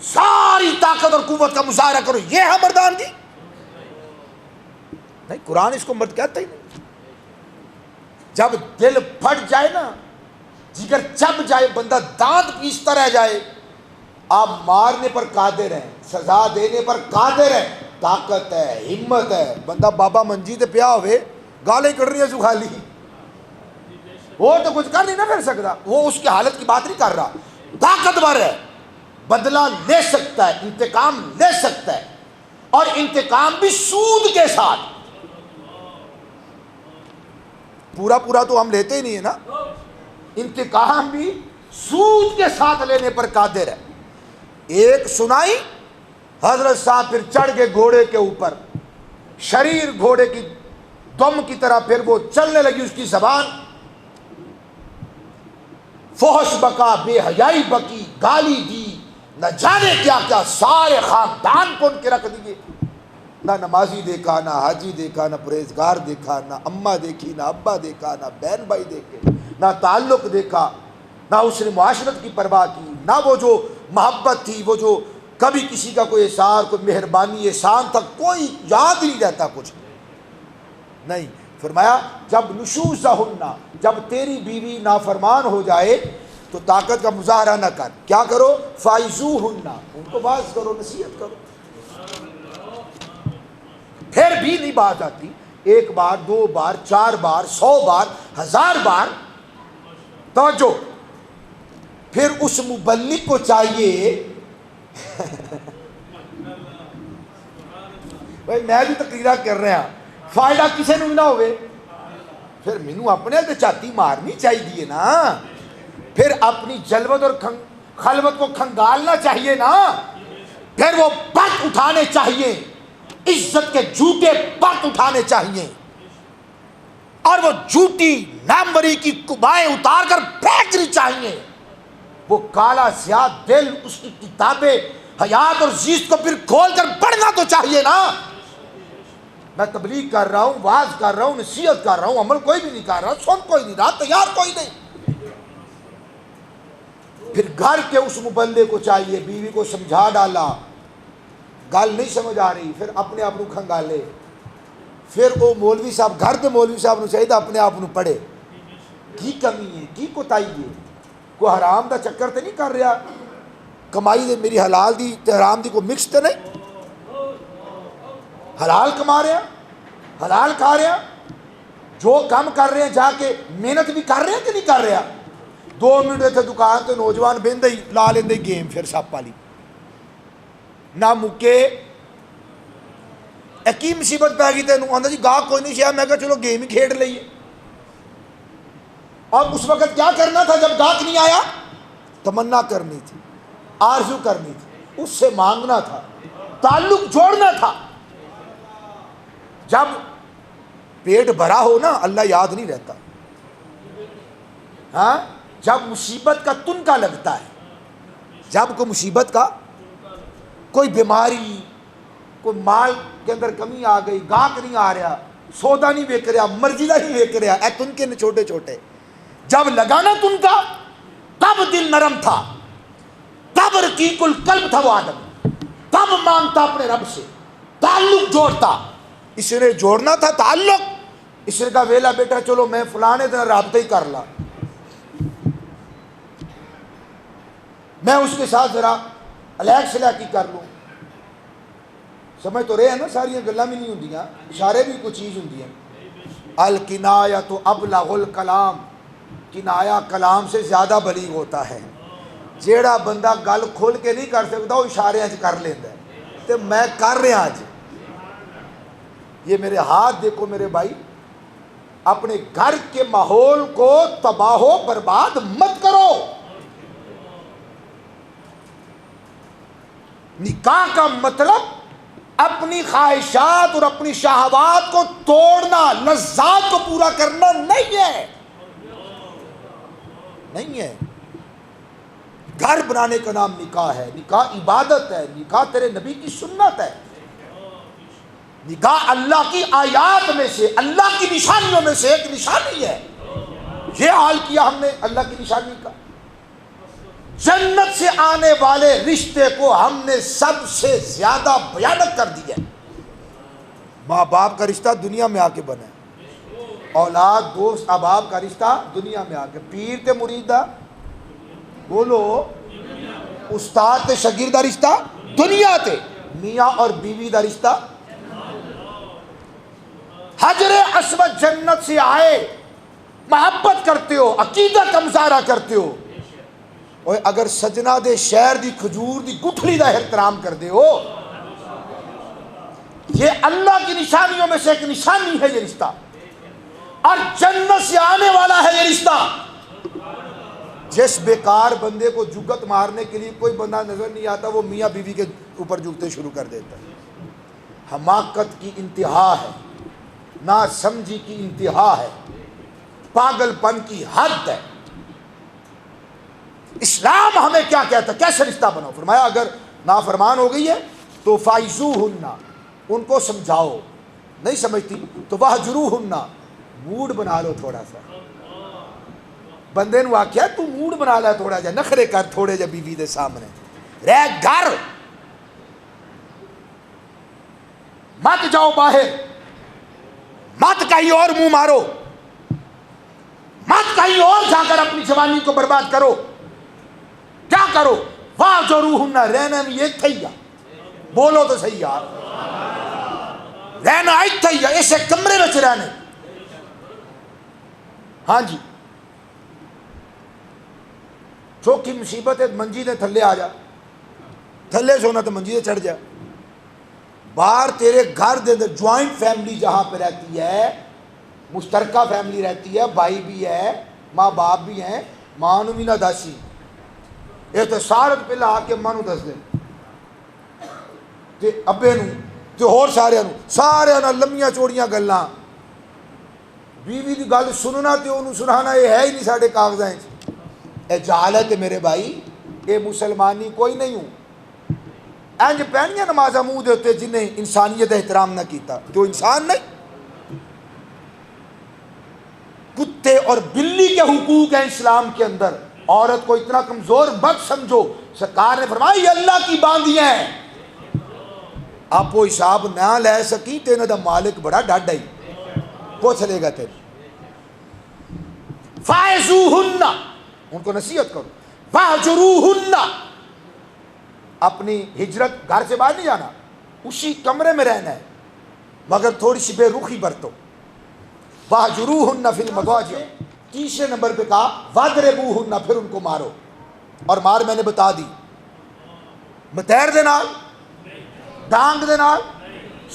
ساری طاقت اور قوت کا مظاہرہ کرو. یہ ہے مردانگی؟ نہیں، قرآن اس کو مرد کہتا ہی نہیں. جب دل پھٹ جائے نا، جگر چب جائے، بندہ دانت پیستا رہ جائے، آپ مارنے پر قادر ہیں، سزا دینے پر قادر ہیں، طاقت ہے، ہمت ہے. بندہ بابا منجی تے پیا ہوئے، گالیں کڑ رہی ہیں سو خالی، وہ تو کچھ کر نہیں نہ کر سکتا. وہ اس کی حالت کی بات نہیں کر رہا. طاقتور ہے، بدلہ لے سکتا ہے، انتقام لے سکتا ہے، اور انتقام بھی سود کے ساتھ. پورا پورا تو ہم لیتے ہی نہیں ہے نا، انتقام بھی سود کے ساتھ لینے پر قادر ہے. ایک سنائی، حضرت صاحب پھر چڑھ گئے گھوڑے کے اوپر، شریر گھوڑے کی دم کی طرح، پھر وہ چلنے لگی اس کی زبان. فحش بکا، بے حیائی بکی، گالی دی، نہ جانے کیا کیا سارے خاندان کو ان کے رکھ دیے، نہ نمازی دیکھا، نہ حاجی دیکھا، نہ پرہیزگار دیکھا، نہ اماں دیکھی، نہ ابا دیکھا، نہ بہن بھائی دیکھے، نہ تعلق دیکھا، نہ اس نے معاشرت کی پرواہ کی، نہ وہ جو محبت تھی، وہ جو کبھی کسی کا کوئی احسان، کوئی مہربانی احسان تھا، کوئی یاد نہیں رہتا کچھ نہیں۔ فرمایا جب نشوزہن، جب تیری بیوی نافرمان ہو جائے تو طاقت کا مظاہرہ نہ کر، کیا کرو؟ فائزوہن، ان کو باز کرو، نصیحت کرو۔ پھر بھی نہیں بات آتی، ایک بار، دو بار، 4 بار، 100 بار، 1000 بار، توجہ، پھر اس مبلغ کو چاہیے بھائی میں بھی تقریرہ کر رہا، فائدہ کسے نو نہ ہوئے، پھر مینوں اپنے تے چھاتی مارنی چاہیے نا، پھر اپنی جلوت اور خلوت کو کھنگالنا چاہیے نا، پھر وہ پٹ اٹھانے چاہیے، عزت کے جھوٹے پٹ اٹھانے چاہیے، اور وہ جھوٹی ناموری کی قبائیں اتار کر پھینکنی چاہیے، وہ کالا سیاہ دل اس کی کتابیں حیات اور زیست کو پھر کھول کر پڑھنا تو چاہیے نا۔ میں تبلیغ کر رہا ہوں، واعظ کر رہا ہوں، نصیحت کر رہا ہوں، عمل کوئی بھی نہیں کر رہا، سن کوئی نہیں رہا، تیار کوئی نہیں۔ پھر گھر کے اس مبلغ کو چاہیے، بیوی کو سمجھا ڈالا، گل نہیں سمجھ آ رہی، پھر اپنے آپ کو کھنگالے، پھر وہ مولوی صاحب، گھر کے مولوی صاحب نے چاہیے اپنے آپ کو پڑھے، کی کمی ہے، کی کوتاہی ہے، کوئی حرام دا چکر تے نہیں کر رہا، کمائی دے میری حلال دی تے حرام دی کوئی مکس تے نہیں، حلال کما رہے ہیں، حلال کھا رہے ہیں، جو کام کر رہے ہیں جا کے محنت بھی کر رہے ہیں کہ نہیں کر رہے ہیں۔ 2 منٹ اتنے دکان تے نوجوان بہندے ہی لا لیندے گیم، پھر سپ والی نہ مکے، ایک مصیبت پی گئی تینوں، آندا جی گاہ کوئی نہیں شاید، میں کہا چلو گیم ہی کھیڈ لئیے، اور اس وقت کیا کرنا تھا جب گاہک نہیں آیا؟ تمنا کرنی تھی، آرزو کرنی تھی، اس سے مانگنا تھا، تعلق جوڑنا تھا۔ جب پیٹ بھرا ہو نا اللہ یاد نہیں رہتا، ہاں جب مصیبت کا تنکا لگتا ہے، جب کوئی مصیبت کا، کوئی بیماری، کوئی مال کے اندر کمی آ گئی، گاہک نہیں آ رہا، سودا نہیں بیک رہا، مرزیدہ نہیں بیک رہا، اے تنکے نے چھوٹے چھوٹے، جب لگانا تنکا تب دل نرم تھا، تب رقیق القلب تھا وہ آدم، تب مانگتا اپنے رب سے، تعلق جوڑتا، اس نے جوڑنا تھا تعلق، اس نے کہا ویلا بیٹا چلو میں فلانے دن رابطہ ہی کر لا، میں اس کے ساتھ ذرا الیک سلیکی کر لوں، سمجھ تو رہے ہیں نا، ساری گلاں بھی نہیں ہوندیاں، اشارے بھی کوئی چیز ہوندی ہیں۔ الکنایۃ ابلغ الکلام، کنایا کلام سے زیادہ بلیغ ہوتا ہے، جیڑا بندہ گل کھول کے نہیں کر سکتا وہ اشارے کر لیتا ہے، تو میں کر رہا آج، یہ میرے ہاتھ دیکھو میرے بھائی، اپنے گھر کے ماحول کو تباہ و برباد مت کرو، نکاح کا مطلب اپنی خواہشات اور اپنی شہوات کو توڑنا، لذات کو پورا کرنا نہیں ہے، نہیں ہے۔ گھر بنانے کا نام نکاح ہے، نکاح عبادت ہے، نکاح تیرے نبی کی سنت ہے، نکاح اللہ کی آیات میں سے، اللہ کی نشانیوں میں سے ایک نشانی ہے، یہ حال کیا ہم نے اللہ کی نشانی کا۔ جنت سے آنے والے رشتے کو ہم نے سب سے زیادہ بھیانک کر دیا ہے، ماں باپ کا رشتہ دنیا میں آ کے بنا ہے، اولاد دوست احباب کا رشتہ دنیا میں آ کے، پیر تے مریدہ بولو، استاد تے شاگرد دا رشتہ دنیا تے، میاں اور بیوی دا رشتہ، حجر اسود جنت سے آئے، محبت کرتے ہو، عقیدہ کا مظاہرہ کرتے ہو، اور اگر سجنا دے شہر دی کھجور دی گٹھلی دا احترام کر دے ہو، یہ اللہ کی نشانیوں میں سے ایک نشانی ہے یہ رشتہ، اور جنت سے آنے والا ہے یہ رشتہ۔ جس بیکار بندے کو جگت مارنے کے لیے کوئی بندہ نظر نہیں آتا، وہ میاں بیوی کے اوپر جگتے شروع کر دیتا ہے، حماقت کی انتہا ہے، نا سمجھی کی انتہا ہے، پاگل پن کی حد ہے۔ اسلام ہمیں کیا کہتا ہے، کیسے رشتہ بناؤ؟ فرمایا اگر نافرمان ہو گئی ہے تو فائزوہن، ان کو سمجھاؤ، نہیں سمجھتی تو وہجروہن، موڈ بنا لو تھوڑا سا. بندے نو آکھیا تو موڈ بنا لے تھوڑا جا، نخرے کر تھوڑے جا بیوی دے سامنے، رہ گھر، مت جاؤ باہر، مت کہیں اور منہ مارو، مت کہیں اور جا کر اپنی جوانی کو برباد کرو. کیا کرو؟ واہجروہن، رہنا بھی ایک تھیا، بولو تو صحیح یار، رہنا ایک تھیا، اسے کمرے میں رہنے. ہاں جی، چوکھی مصیبت ہے، منجی دے تھلے آ جا، تھلے سونا تو منجی دے چڑھ جا. باہر تیرے گھر دے اندر جوائنٹ فیملی جہاں پہ رہتی ہے، مشترکہ فیملی رہتی ہے، بھائی بھی ہے، ماں باپ بھی ہیں، ماں نو بھی نہ دسی، یہ تو سارت پہلے آ کے ماں نو دس دے تے ابے نو تے ہور سارے نو لمیاں چوڑیاں گلاں. بیوی دی گل سننا تے انہوں سنانا یہ ہے ہی نہیں ساڈے کاغذاں وچ. اے جہالت ہے میرے بھائی، اے مسلمانی کوئی نہیں ہوں. انج پہنیاں نمازاں منہ دے اتنے جنہیں انسانیت احترام نہ کیتا، جو انسان نہیں. کتے اور بلی کے حقوق ہیں اسلام کے اندر، عورت کو اتنا کمزور مت سمجھو. سرکار نے فرمایا یہ اللہ کی باندیاں ہیں، آپ وہ حساب نہ لے سکی تو انہوں دا مالک بڑا ڈاڈا ہی پوچھ لے گا تیری. فائزوہن، ان کو نصیحت کرو. واہجروہن، اپنی ہجرت، گھر سے باہر نہیں جانا، اسی کمرے میں رہنا ہے، مگر تھوڑی سی بے رخی برتو. واہجروہن فی المضاجع، تیسرے نمبر پہ کہا واضربوہن، پھر ان کو مارو. اور مار میں نے بتا دی، متیر دے نال، ڈانگ دے نال،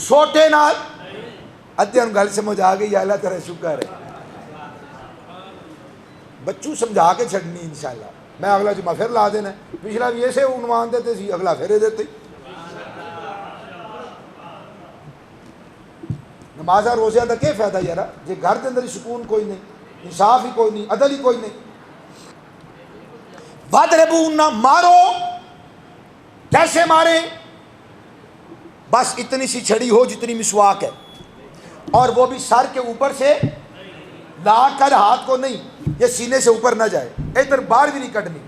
سوٹے نال. ادھے ہم گل سمجھ آ گئی، اللہ تیرا شکر ہے. بچوں سمجھا کے چھڑنی انشاءاللہ. میں اگلا جمعہ پھر لا دینا، پچھلا بھی ایسے عنوان دیتے سی، اگلا پھر دیتے. نمازہ روزہ دا کیا فائدہ یارا جی گھر کے اندر ہی سکون کوئی نہیں، انصاف ہی کوئی نہیں، عدل ہی کوئی نہیں. واضربوہن، مارو. کیسے مارے؟ بس اتنی سی چھڑی ہو جتنی مسواک ہے، اور وہ بھی سر کے اوپر سے لا کر ہاتھ کو نہیں، یہ سینے سے اوپر نہ جائے، ادھر باہر بھی نہیں کٹنی.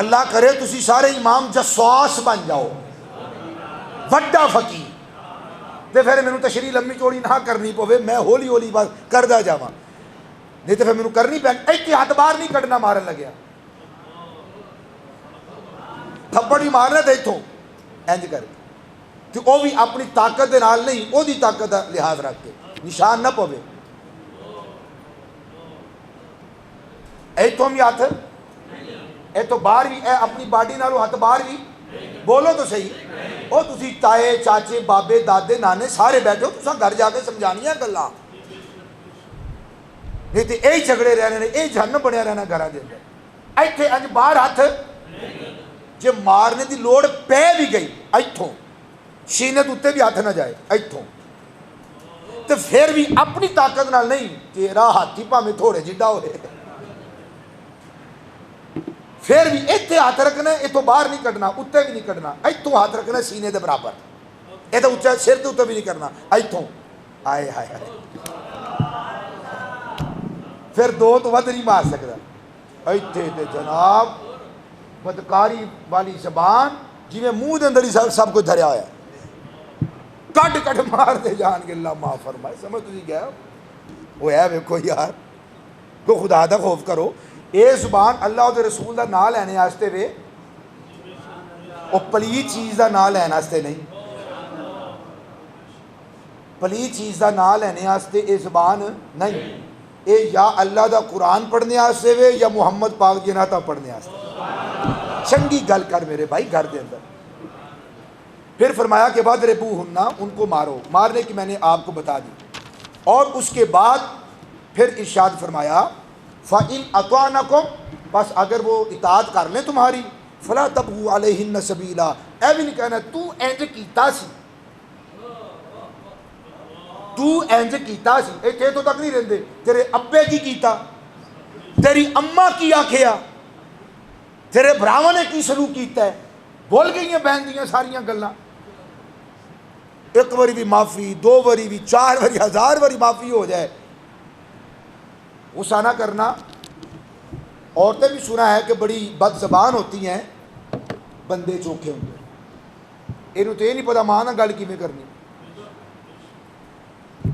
اللہ کرے تسی سارے امام جسواس بن جاؤ، وڈا فقیر، تے پھر مینوں تشریح لمبی چوڑی نہ کرنی پوے، میں ہولی ہولی بات کردا جاواں، نہیں تو پھر مینوں کرنی پین. ایک ہاتھ باہر نہیں کٹنا مارن لگیا، تھپڑ بھی مارنا تے اتوں انج کر کے، کہ وہ بھی اپنی طاقت دے نال نہیں، وہ دی طاقت دا لحاظ رکھ کے، نشان نہ پوے. ایتھوں بھی ہاتھ، اے تو باہر بھی، اے اپنی باڈی نالوں ہاتھ باہر بھی، بولو تو صحیح. وہ تسی تائے چاچے بابے دادے نانے سارے بیٹھو، تساں گھر جا کے سمجھانیاں گلاں، نہیں تو یہی جھگڑے رہنے، یہ جہنم بنیا رہنا گھراں دے اندر. ایتھے انج باہر ہاتھ، جے مارنے دی لوڑ پہ بھی گئی ایتھوں، سینے دے اُتے بھی ہاتھ نہ جائے ایتھوں، تو پھر بھی اپنی طاقت نال نہیں، تیرا ہاتھی پاویں تھوڑے جڈا ہوئے، پھر بھی اتنے ہاتھ رکھنا، اتوں باہر نہیں کٹنا، اتنے بھی نہیں کٹنا، اتوں ہاتھ رکھنا سینے دے برابر، یہ تو اچھا سر تو اتنے بھی نہیں کرنا، اتوں آئے ہائے ہائے، پھر دو تو ود نہیں مار سکتا. اتنے تے جناب بدکاری والی زبان جی میں منہ دے اندر ہی سب کچھ دھریا ہوا ہے، کٹ کٹ مار دے جان کے اللہ معاف فرمائے. سمجھ تھی گیا وہ ہے ویکھو یار، تو خدا دا خوف کرو. اے زبان اللہ دے رسول دا نام لینے واسطے وے، وہ پلیت چیز دا نام لینے واسطے نہیں. پلیت چیز دا نام لینے واسطے اے زبان نہیں، اے یا اللہ دا قرآن پڑھنے واسطے وے یا محمد پاک دی نعتاں پڑھنے واسطے. چنگی گل کر میرے بھائی گھر دے اندر. پھر فرمایا کہ واضربوہن، ان کو مارو. مارنے کی میں نے آپ کو بتا دی. اور اس کے بعد پھر ارشاد فرمایا فَإِنْ أَطَعْنَكُمْ، بس اگر وہ اطاعت کر لیں تمہاری، فَلَا تَبْغُوا عَلَيْهِنَّ سَبِيلًا، اے بھی نہیں کہنا تو اینج کیتا سی، تو اینج کیتا سی، اے تو تک نہیں رہندے تیرے ابے کی کیتا، تیری اماں کی آکھیا تیرے بھراواں نے کی سلوک کیتا ہے بھول گئی ہیں بہن دیاں ساریاں گلاں ایک باری بھی معافی 2 باری بھی 4 باری 1000 باری معافی ہو جائے غصہ نہ کرنا عورتیں بھی سنا ہے کہ بڑی بد زبان ہوتی ہیں بندے چوکھے ہوندے اینوں تے نہیں پتا ماں نال گل کیویں کرنی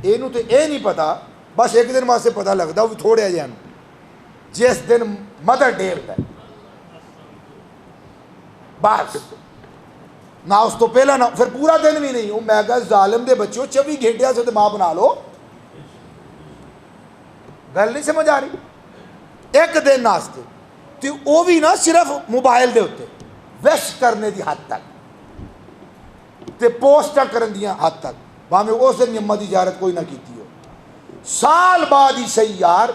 اینوں تے اے نہیں پتا بس ایک دن واسطے پتا لگتا وہ بھی تھوڑے جہے جس دن مدر ڈے ہوتا ہے بس نہ اس تو پہلا نہ پھر پورا دن بھی نہیں میں کہا ظالم دے بچوں 24 گھنٹے سے ماں بنا لو گل نہیں سمجھ آ رہی ایک دن ناستے تو وہ بھی نہ صرف موبائل دے ہوتے وش کرنے دی حد تک تے پوسٹا کرن دیاں حد تک باہمیں اس دن اماں دی زیارت کوئی نہ کیتی ہو سال بعد ہی صحیح یار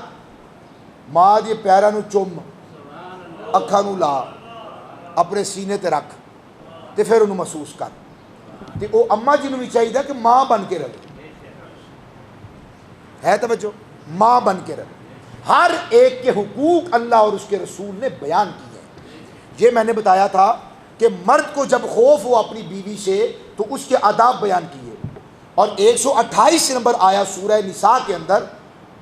ماں دی پیراں نو چم اکھاں نو لا اپنے سینے تے رکھ تے پھر انہوں محسوس کر تے او اماں جی نو بھی چاہیے کہ ماں بن کے رہے ہے توجہ ماں بن کے رہے ہر ایک کے حقوق اللہ اور اس کے رسول نے بیان کیے ہیں یہ میں نے بتایا تھا کہ مرد کو جب خوف ہو اپنی بیوی سے تو اس کے آداب بیان کیے اور 128 نمبر آیا سورہ نساء کے اندر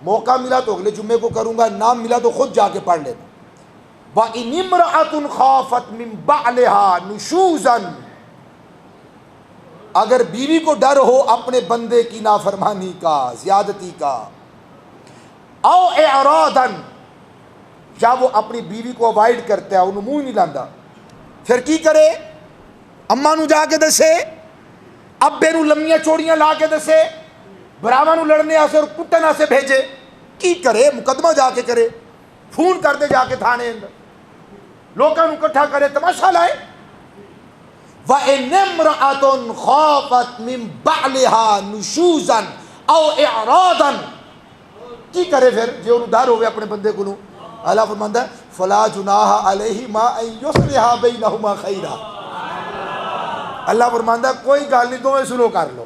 موقع ملا تو اگلے جمعے کو کروں گا نہ ملا تو خود جا کے پڑھ لینا وَإِنِ امْرَأَةٌ خَافَتْ مِنْ بَعْلِهَا نُشُوزًا اگر بیوی کو ڈر ہو اپنے بندے کی نافرمانی کا زیادتی کا او اعراضاً یا وہ اپنی بیوی کو اوائڈ کرتا ہے انہوں منہ نہیں لاندا پھر کی کرے اماں نو جا کے دسے ابے نو لمیاں چوڑیاں لا کے دسے براواں نو لڑنے آسے اور کٹن آسے بھیجے کی کرے مقدمہ جا کے کرے فون کر دے جا کے تھانے اندر لوکاں نو کٹھا کرے تماشا لائے وَإِنِ امْرَأَةٌ خَافَتْ مِنْ بَعْلِهَا نُشُوزًا او اعراضاً کی کرے پھر جو انہوں ڈر ہوئے اپنے بندے کو اللہ فرماندہ ہے فَلَا جُنَاحَ عَلَيْهِمَا أَن يُصْلِحَا بَيْنَهُمَا خَيْرًا اللہ فرماندہ ہے کوئی گال نہیں تمہیں سلو کر لو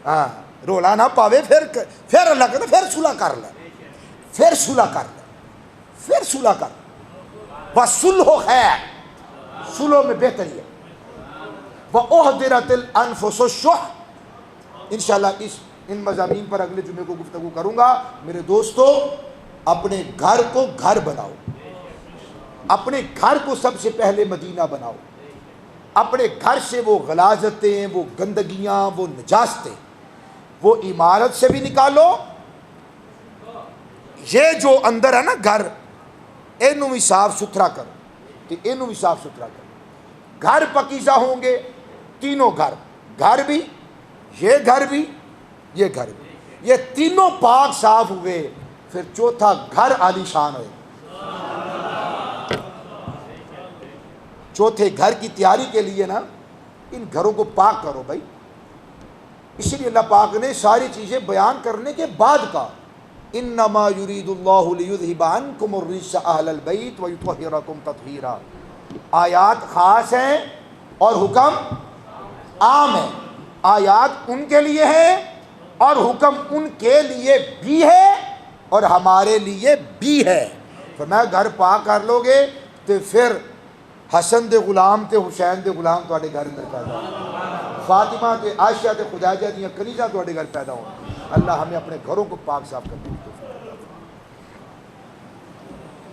ہاں رولا نہ پاوے پھر اللہ کہتا پھر صلح کر لے پھر صلح کر لے پھر صلح کر وَصُلْحُ خَيْرٌ صلح میں بہتری ہے وَأُحْضِرَتِ الْأَنفُسُ الشُّحَّ انشاءاللہ ان مضامین پر اگلے جمعے کو گفتگو کروں گا میرے دوستو اپنے گھر کو گھر بناؤ اپنے گھر کو سب سے پہلے مدینہ بناؤ اپنے گھر سے وہ غلاظتیں وہ گندگیاں وہ نجاستیں وہ عمارت سے بھی نکالو یہ جو اندر ہے نا گھر اینوں بھی صاف ستھرا کرو کہ اینوں بھی صاف ستھرا کرو گھر پاکیزہ ہوں گے تینوں گھر بھی یہ گھر بھی یہ گھر بھی یہ تینوں پاک صاف ہوئے پھر چوتھا گھر عالی شان ہوئے چوتھے گھر کی تیاری کے لیے نا ان گھروں کو پاک کرو بھائی اسی لیے اللہ پاک نے ساری چیزیں بیان کرنے کے بعد کہا انما یرید اللہ لیذھب عنکم الرجس اہل البیت ویطہرکم تطہیرا آیات خاص ہیں اور حکم عام ہے آیات ان کے لیے ہے اور حکم ان کے لیے بھی ہے اور ہمارے لیے بھی ہے فرمایا گھر پاک کر لو گے تو پھر حسن دے غلام تے حسین دے غلام تواڈے گھر اندر پیدا ہو فاطمہ تے عائشہ تے خدیجہ دیاں کنیزاں تواڈے گھر پیدا ہو اللہ ہمیں اپنے گھروں کو پاک صاف کر دے